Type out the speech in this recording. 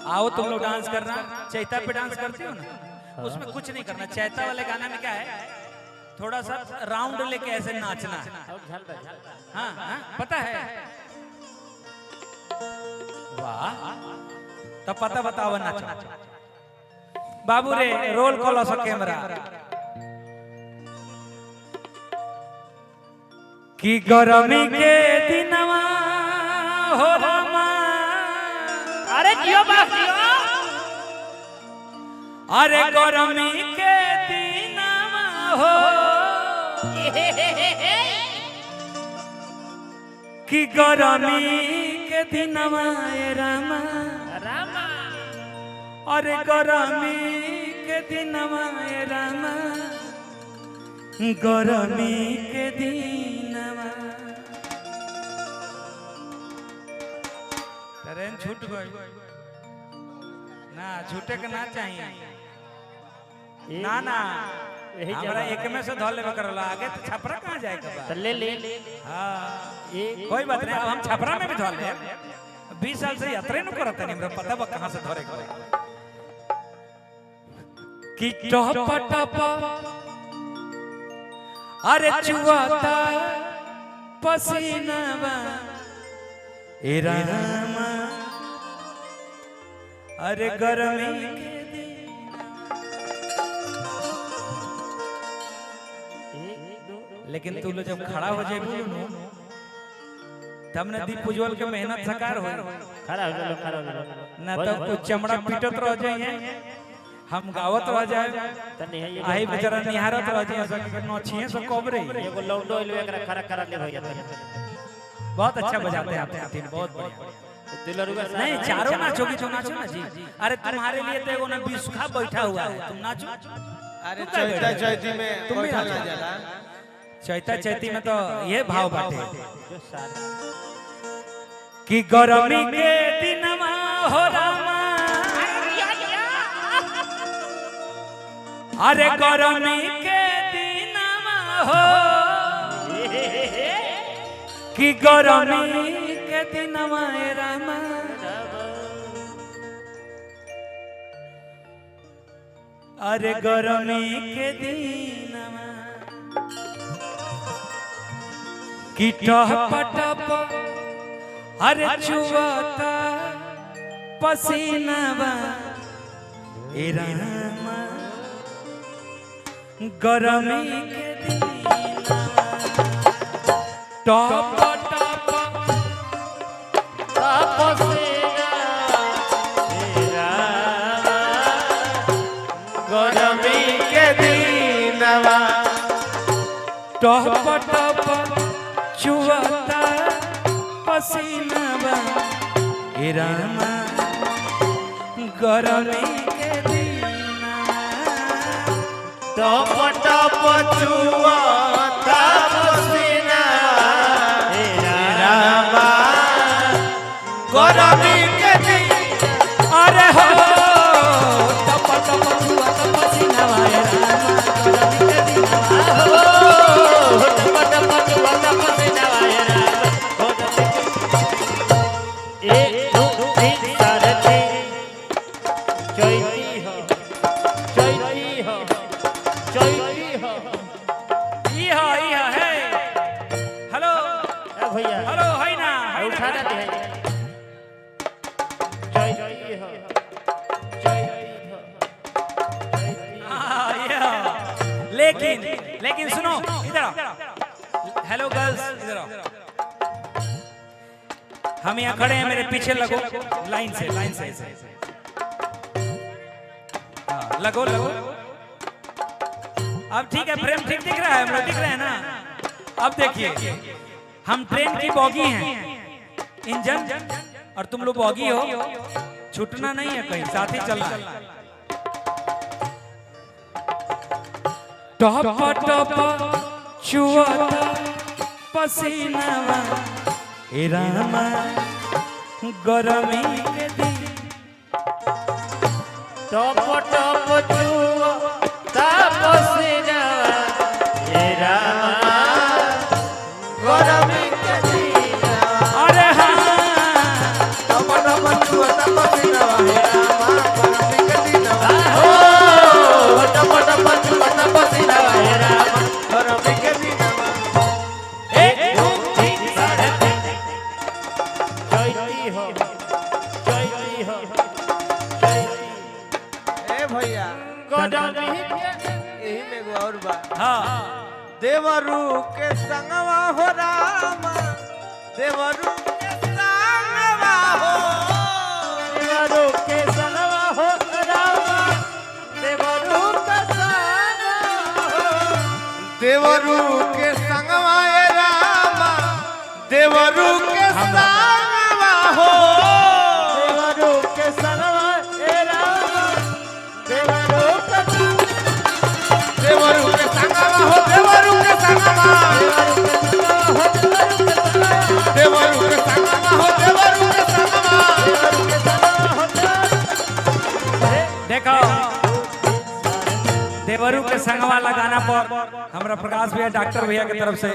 आओ तुम लोग डांस करना। चैता पे डांस करते हो ना, उसमें कुछ नहीं करना। चैता वाले गाना में क्या है, थोड़ा सा राउंड लेके ऐसे नाचना है। हाँ हाँ पता है। वाह तब पता बताओ नाचो। बाबू रे रोल कॉल सा कैमरा की गरमी के दिनवा हो रामा। अरे जियो बाप जियो। अरे गरमी के दिनवा हो कि गरमी के दिनवा रामा रामा। अरे गरमी के दिनवा रामा गरमी के दिनवा। ट्रेन छूट गई ना, छूटे के ना चाहिए ना ना। हमरा एक में से धो लेवे करला, आगे तो छपरा कहां जाएगा बा? ले ले। हां कोई बात नहीं, अब हम छपरा में भी धो ले। 20 साल से यात्रा न करत नहीं, हमरा पता बा कहां से धोरे के। कि टप टप अरे चुआता पसीनावा ए रामा। अरे गरमी के दिन लेकिन तू लोग जब खड़ा हो जाए तब न दीप उज्जवल के मेहनत साकार हो। खड़ा हो ना तो कुछ चमड़ा पीटत रह जाए, हम गावत रह जाए, आई बेचारा निहारत रह जाए। नौछिए से कोबरे एगो लौंडो इलो एकरा खड़ा करा ले भैया। बहुत अच्छा बजाते हैं आपके टीम, बहुत बढ़िया। नहीं चारों नाचोगी तो नाचो ना जी। अरे तुम्हारे लिए तो एगो ना बिस्खा बैठा हुआ है, तुम नाचो। अरे चैता चैती में तुम भी ना जाला। चैता चैती में तो ये भाव बाटे कि गरमी के दिनवा हो रामा। अरे गरमी के दिनवा हो कि गरमी के दिनवा रामा। अरे गरमी के दिनवा कि टप टप अरे चुआता पसीनावा ए रामा। गरमी के दिनवा टप टप पसीना ए रामा। गरमी के दिनवा टप टप चुआता पसीनावा ए रामा। गरमी के दिनवा टप टप चुआता पसीना ए रामा। गरमी के दिन अरे हो टप टप चुआता पसीनावा ए रामा। गरमी के दिनवा हो टप टप चुआता पसीना ए रामा। एक दो तीन चार दिन चैती हो चैती हो चैती हो। ई है हेलो ए भैया हेलो है ना उठा दे है। चैती हो चैती हो चैती। लेकिन सुनो इधर आओ। हेलो गर्ल्स इधर आओ। हम यहाँ खड़े हैं, मेरे पीछे लगो लाइन से हाँ, लगो अब ठीक है, फ्रेम ठीक दिख रहा है, हम लोग दिख रहे हैं ना। अब देखिए हम ट्रेन की बॉगी हैं, इंजन और तुम लोग बॉगी हो, छूटना नहीं है कहीं, साथ ही चलना है। टप टप चुआता पसीनावा ए रामा। गरमी के दिन टप टप चुआता पसीना ए रामा। गरमी के दिन अरे हाँ टप टप चुआता पसीना हो चैती हो ए भैया गजनी यही में एगो और बा हाँ देवरू के संगवा हो रामा देवरू के संगवा हो देवरू के संगवा हो रामा देवरू के संगवा हो देवरू के संगवा ए रामा देवरू के संगवा हो देवरू के संगवा ए रामा देवरू के देवरू के संगवा हो देवरू के संगवा देवरू के संगवा हो देवरू के संगवा देखो देवरू के संगवा लगाना पर हमरा प्रकाश भैया डॉक्टर भैया की तरफ से